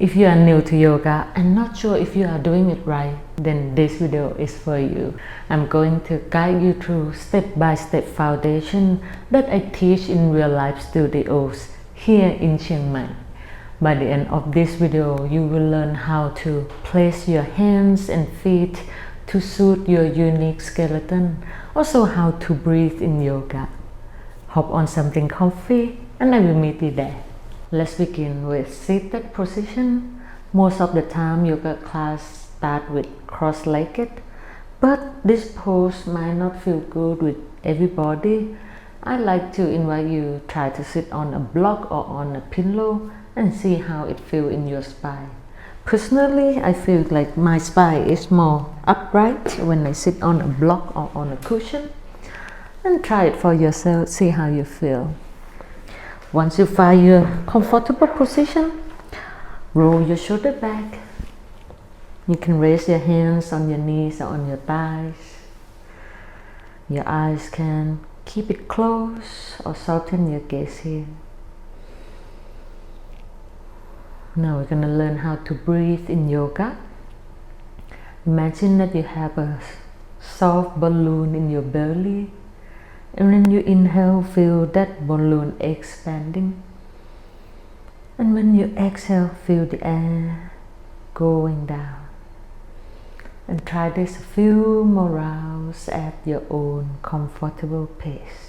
If you are new to yoga and not sure if you are doing it right, then this video is for you. I'm going to guide you through step-by-step foundation that I teach in real life studios here in Chiang Mai. By the end of this video, you will learn how to place your hands and feet to suit your unique skeleton, also how to breathe in yoga. Hop on something comfy and I will meet you there. Let's begin with seated position. Most of the time yoga class start with cross-legged, but this pose might not feel good with everybody. I like to invite you try to sit on a block or on a pillow and see how it feels in your spine. Personally, I feel like my spine is more upright when I sit on a block or on a cushion. And try it for yourself, see how you feel. Once you find your comfortable position, roll your shoulder back. You can raise your hands on your knees or on your thighs. Your eyes can keep it closed or soften your gaze here. Now we're going to learn how to breathe in yoga. Imagine that you have a soft balloon in your belly. And when you inhale, feel that balloon expanding. And when you exhale, feel the air going down. And try this a few more rounds at your own comfortable pace.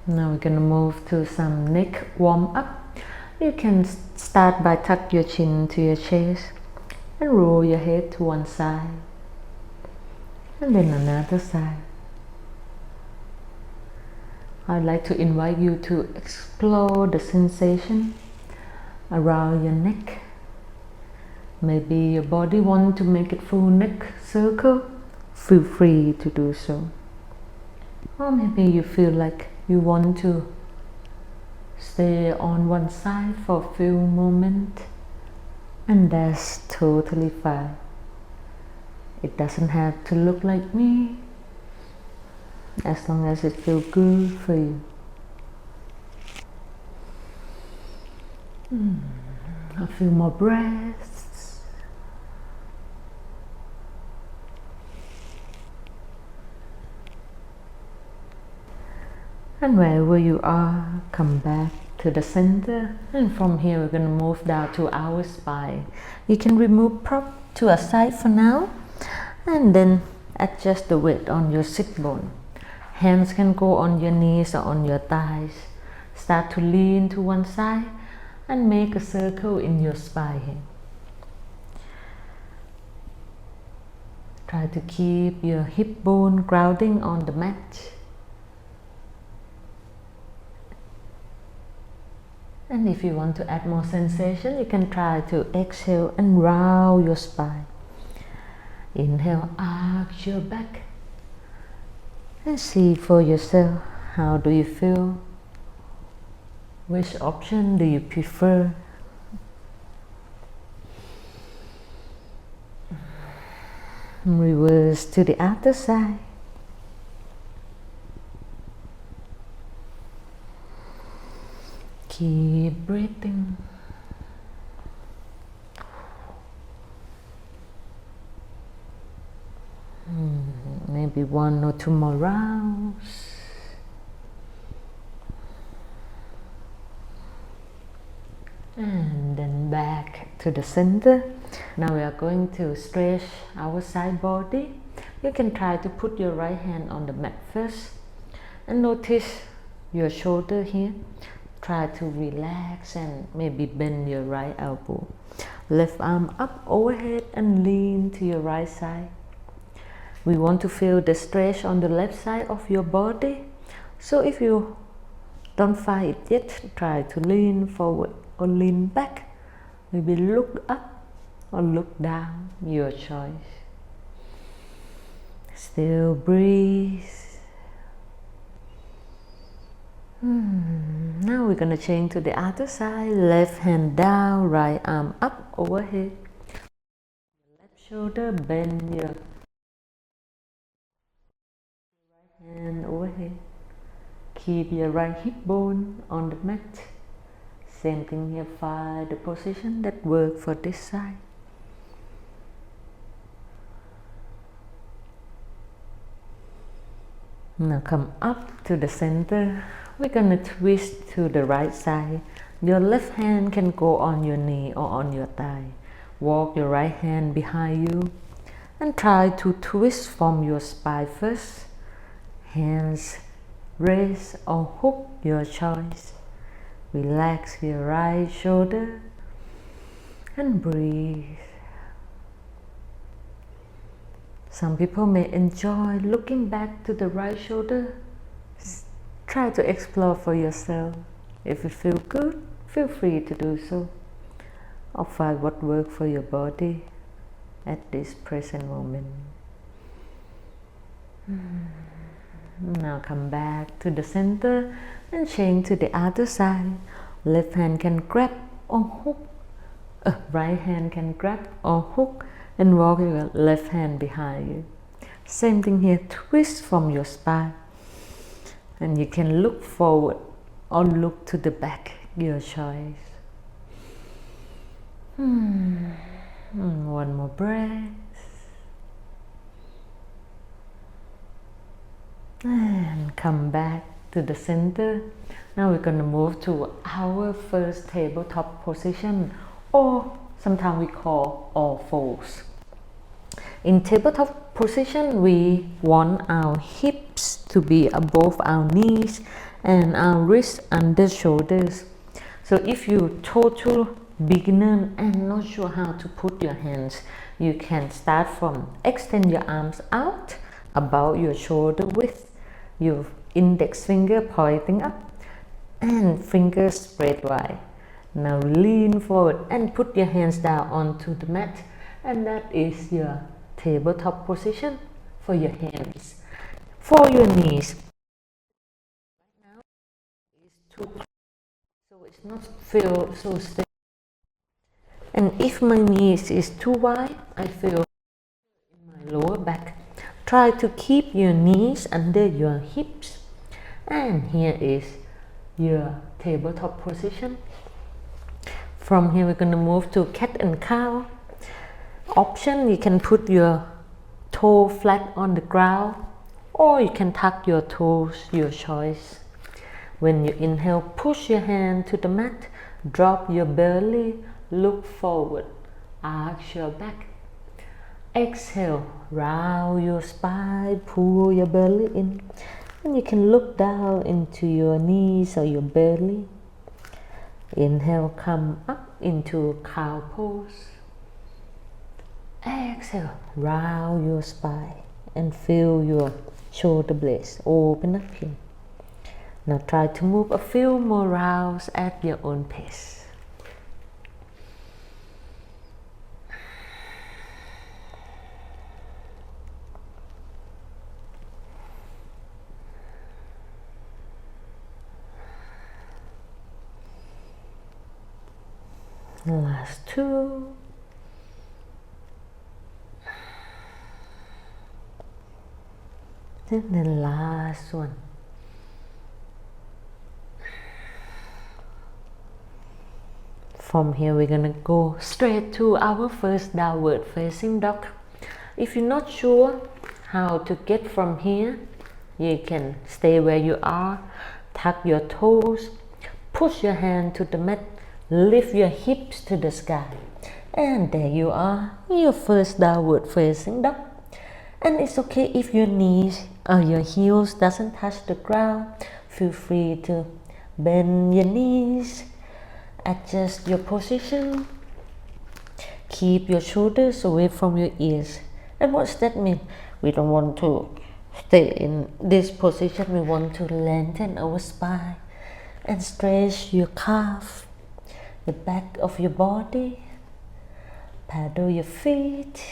Now we're going to move to some neck warm up. You can start by tuck your chin to your chest and roll your head to one side and then another side. I'd like to invite you to explore the sensation around your neck. Maybe your body wants to make it full neck circle. Feel free to do so. Or maybe you feel like you want to stay on one side for a few moments, and that's totally fine. It doesn't have to look like me, as long as it feels good for you. A few more breaths. And wherever you are, come back to the center, and from here we're going to move down to our spine. You can remove prop to a side for now and then adjust the weight on your sit bone. Hands can go on your knees or on your thighs. Start to lean to one side and make a circle in your spine here. Try to keep your hip bone grounding on the mat. And if you want to add more sensation, you can try to exhale and round your spine. Inhale, arch your back. And see for yourself, how do you feel? Which option do you prefer? Reverse to the other side. Keep breathing. Maybe one or two more rounds. And then back to the center. Now we are going to stretch our side body. You can try to put your right hand on the mat first and notice your shoulder here. Try to relax and maybe bend your right elbow. Left arm up overhead and lean to your right side. We want to feel the stretch on the left side of your body. So if you don't find it yet, try to lean forward or lean back. Maybe look up or look down, your choice. Still breathe. Now we're going to change to the other side. Left hand down, right arm up overhead. Left shoulder, bend your hand overhead. Keep your right hip bone on the mat. Same thing here, find the position that works for this side. Now come up to the center. We're gonna twist to the right side. Your left hand can go on your knee or on your thigh. Walk your right hand behind you and try to twist from your spine first. Hands raise or hook, your choice. Relax your right shoulder and breathe. Some people may enjoy looking back to the right shoulder. Try to explore for yourself. If you feel good, feel free to do so. Or find what works for your body at this present moment. Now come back to the center and change to the other side. Left hand can grab or hook. Right hand can grab or hook and walk your left hand behind you. Same thing here, twist from your spine. And you can look forward or look to the back, your choice. One more breath. And come back to the center. Now we're going to move to our first tabletop position, or sometimes we call all fours. In tabletop position, we want our hips to be above our knees and our wrists under shoulders. So if you total beginner and not sure how to put your hands, you can start from extend your arms out about your shoulder width, your index finger pointing up and fingers spread wide. Now lean forward and put your hands down onto the mat, and that is your tabletop position for your hands. For your knees, right now is too close, so it's not feel so stiff. And if my knees is too wide, I feel in my lower back. Try to keep your knees under your hips. And here is your tabletop position. From here we're going to move to cat and cow. Option, you can put your toe flat on the ground or you can tuck your toes, your choice. When you inhale, push your hand to the mat, drop your belly, look forward, arch your back. Exhale, round your spine, pull your belly in, and you can look down into your knees or your belly. Inhale, come up into cow pose. Exhale, round your spine and feel your shoulder blades open up here. Now try to move a few more rounds at your own pace. Last two. And the last one. From here we're gonna go straight to our first downward facing dog. If you're not sure how to get from here, you can stay where you are, tuck your toes, push your hand to the mat, lift your hips to the sky, and there you are, your first downward facing dog. And it's okay if your knees or your heels doesn't touch the ground. Feel free to bend your knees, adjust your position, keep your shoulders away from your ears. And what's that mean? We don't want to stay in this position. We want to lengthen our spine and stretch your calf, the back of your body, paddle your feet.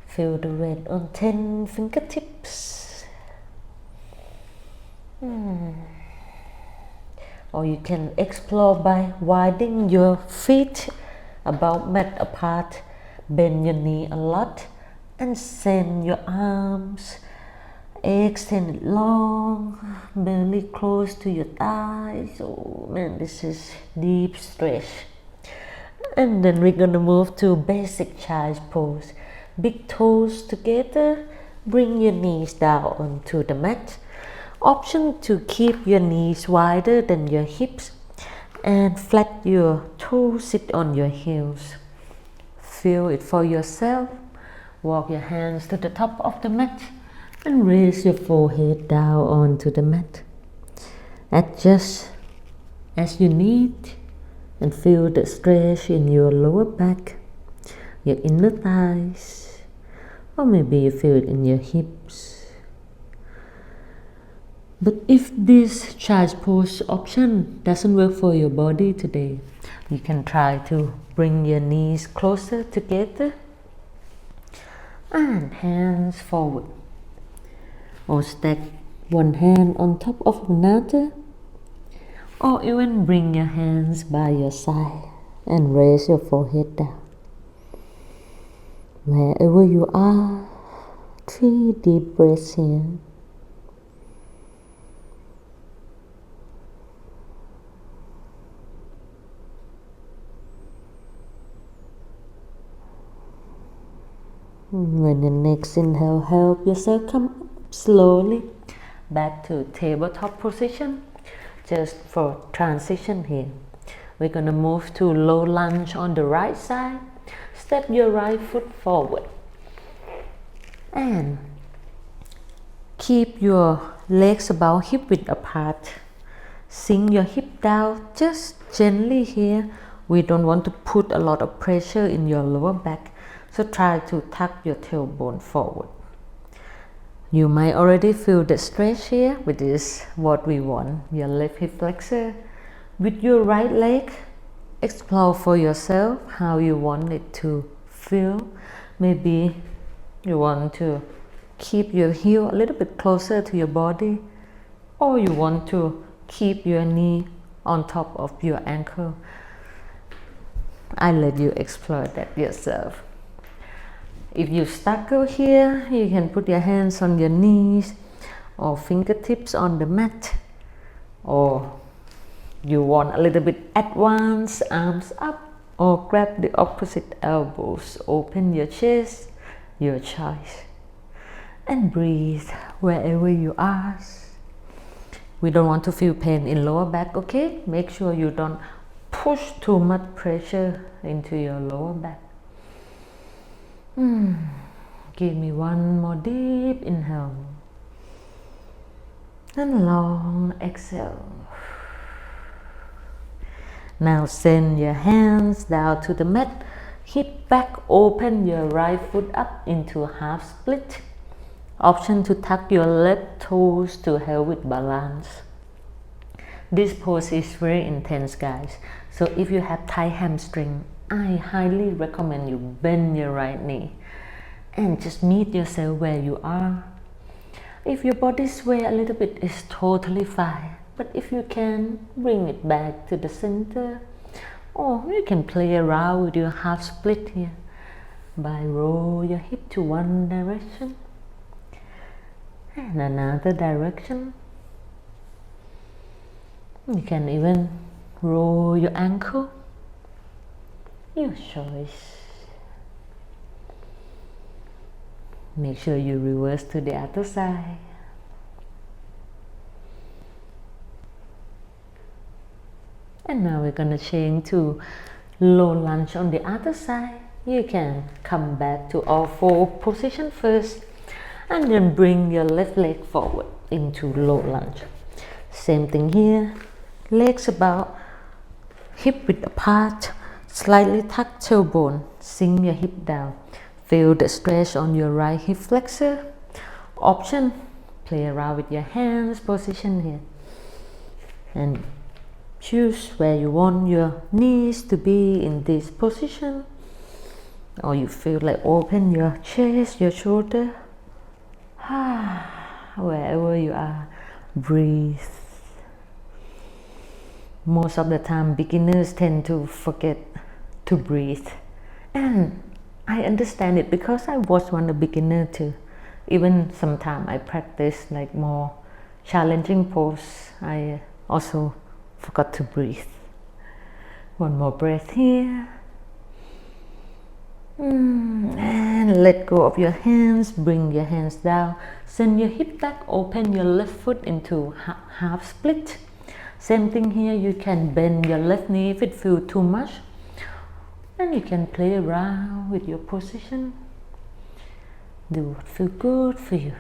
Feel the weight on 10 fingertips. Or you can explore by widening your feet about mat apart. Bend your knee a lot and send your arms. Extend it long, belly close to your thighs. Oh man, this is deep stretch. And then we're gonna move to basic child's pose. Big toes together, bring your knees down onto the mat. Option to keep your knees wider than your hips and flat your toes, sit on your heels. Feel it for yourself. Walk your hands to the top of the mat and raise your forehead down onto the mat. Adjust as you need and feel the stretch in your lower back, your inner thighs, or maybe you feel it in your hips. But if this child's pose option doesn't work for your body today, you can try to bring your knees closer together and hands forward, or stack one hand on top of another, or even bring your hands by your side and raise your forehead down. Wherever you are, 3 deep breaths here. When your next inhale, help yourself come up slowly back to tabletop position. Just for transition here, we're gonna move to low lunge on the right side. Step your right foot forward and keep your legs about hip width apart. Sink your hip down just gently here. We don't want to put a lot of pressure in your lower back, so try to tuck your tailbone forward. You might already feel the stretch here, which is what we want, your left hip flexor. With your right leg, explore for yourself how you want it to feel. Maybe you want to keep your heel a little bit closer to your body, or you want to keep your knee on top of your ankle. I let you explore that yourself. If you struggle here, you can put your hands on your knees or fingertips on the mat, or you want a little bit advanced, arms up, or grab the opposite elbows, open your chest, your choice, and breathe wherever you are. We don't want to feel pain in lower back, okay? Make sure you don't push too much pressure into your lower back. Give me one more deep inhale and long exhale. Now send your hands down to the mat, hip back, open your right foot up into half split. Option to tuck your left toes to help with balance. This pose is very intense, guys, so if you have tight hamstring, I highly recommend you bend your right knee and just meet yourself where you are. If your body sway a little bit, it's totally fine, but if you can, bring it back to the center, or you can play around with your half split here by roll your hip to one direction and another direction. You can even roll your ankle, your choice. Make sure you reverse to the other side. And now we're gonna change to low lunge on the other side. You can come back to all four position first and then bring your left leg forward into low lunge. Same thing here, legs about hip width apart, slightly tuck tailbone, sink your hip down. Feel the stretch on your right hip flexor. Option, play around with your hands, position here. And choose where you want your knees to be in this position. Or you feel like open your chest, your shoulder. Wherever you are, breathe. Most of the time, beginners tend to forget to breathe. And I understand it because I was one a beginner too. Even sometimes I practice like more challenging pose, I also forgot to breathe. One more breath here. And let go of your hands, bring your hands down, send your hip back, open your left foot into half split. Same thing here, you can bend your left knee if it feels too much, and you can play around with your position. Do what feels good for you.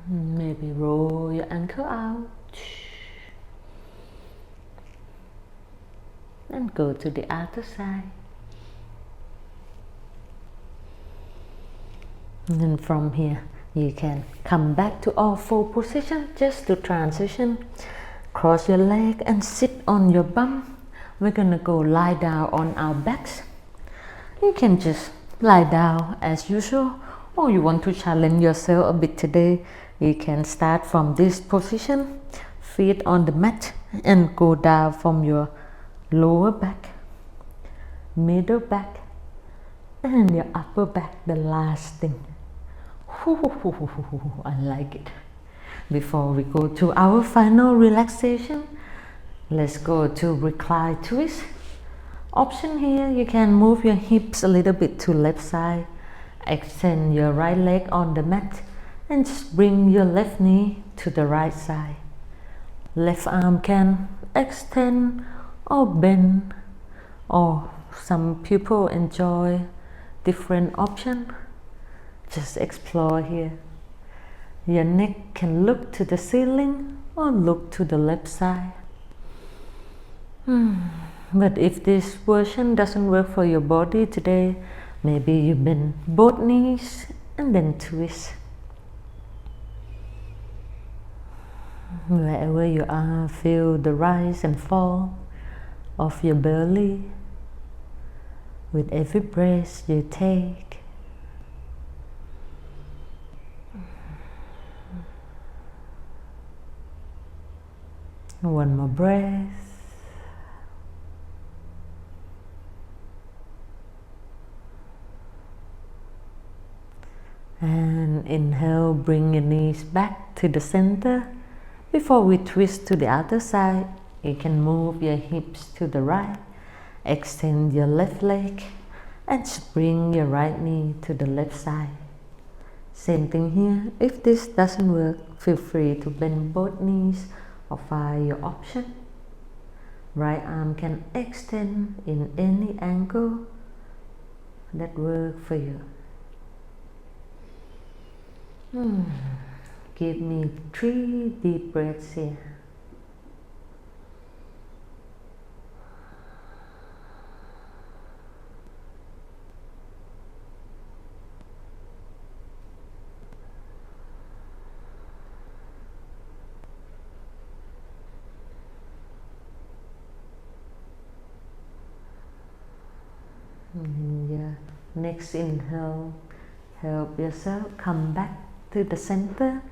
Maybe roll your ankle out and go to the other side. And then from here, you can come back to all four position just to transition. Cross your leg and sit on your bum. We're gonna go lie down on our backs. You can just lie down as usual, or you want to challenge yourself a bit today, you can start from this position, feet on the mat, and go down from your lower back, middle back, and your upper back, the last thing. I like it. Before we go to our final relaxation, let's go to recline twist. Option here, you can move your hips a little bit to left side, extend your right leg on the mat, and just bring your left knee to the right side. Left arm can extend or bend, or some people enjoy different options. Just explore here. Your neck can look to the ceiling or look to the left side. But if this version doesn't work for your body today, maybe you bend both knees and then twist. Wherever you are, feel the rise and fall of your belly with every breath you take. One more breath. And inhale, bring your knees back to the center. Before we twist to the other side, you can move your hips to the right, extend your left leg, and bring your right knee to the left side. Same thing here. If this doesn't work, feel free to bend both knees or find your option. Right arm can extend in any angle that works for you. Give me 3 deep breaths here. And your next inhale, help yourself come back to the center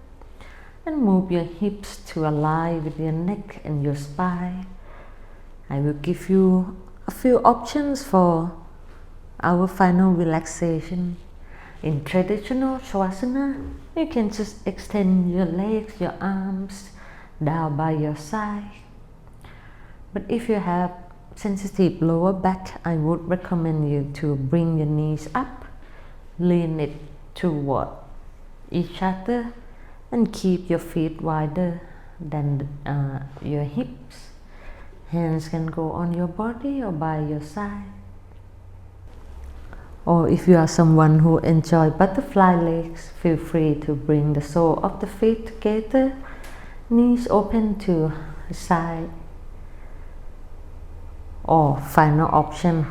and move your hips to align with your neck and your spine. I will give you a few options for our final relaxation. In traditional Shavasana, you can just extend your legs, your arms down by your side. But if you have sensitive lower back, I would recommend you to bring your knees up, lean it toward each other, and keep your feet wider than your hips. Hands can go on your body or by your side. Or if you are someone who enjoys butterfly legs, feel free to bring the sole of the feet together, knees open to the side. Or final option,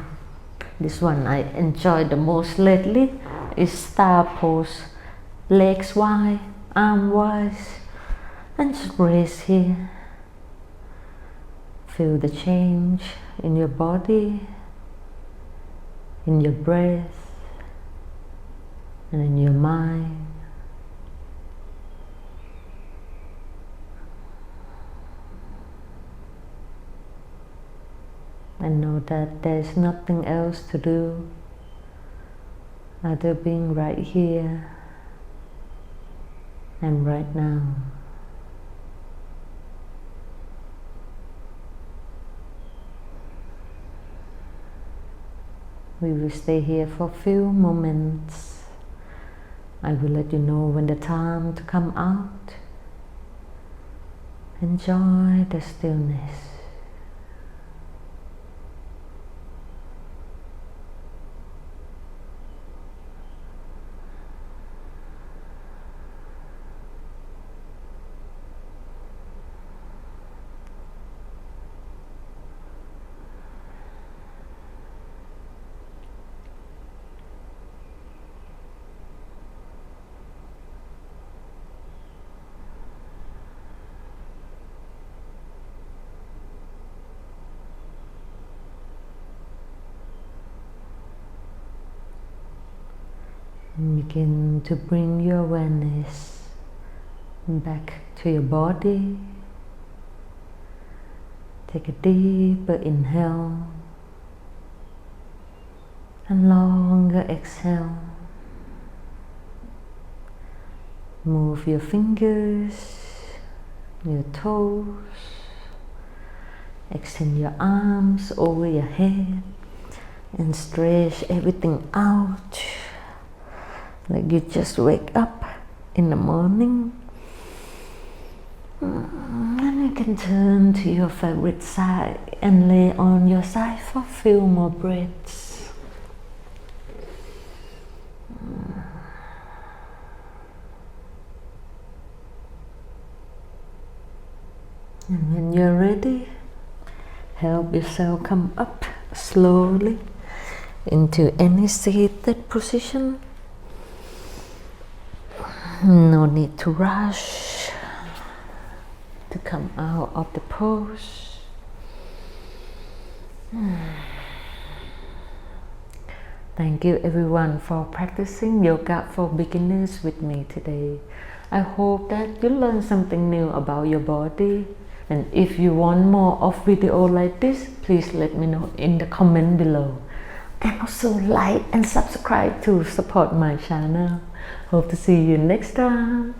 this one I enjoy the most lately, is star pose. Legs wide, arm wide, and just raise here. Feel the change in your body, in your breath, and in your mind. and know that there's nothing else to do other being right here and right now. We will stay here for a few moments. I will let you know when the time to come out. Enjoy the stillness. And begin to bring your awareness back to your body. Take a deeper inhale and longer exhale. Move your fingers, your toes. Extend your arms over your head and stretch everything out. Like you just wake up in the morning. And you can turn to your favorite side and lay on your side for a few more breaths. And when you're ready, help yourself come up slowly into any seated position. No need to rush to come out of the pose. Thank you everyone for practicing yoga for beginners with me today. I hope that you learned something new about your body. And if you want more of video like this, please let me know in the comment below. And also like and subscribe to support my channel. Hope to see you next time.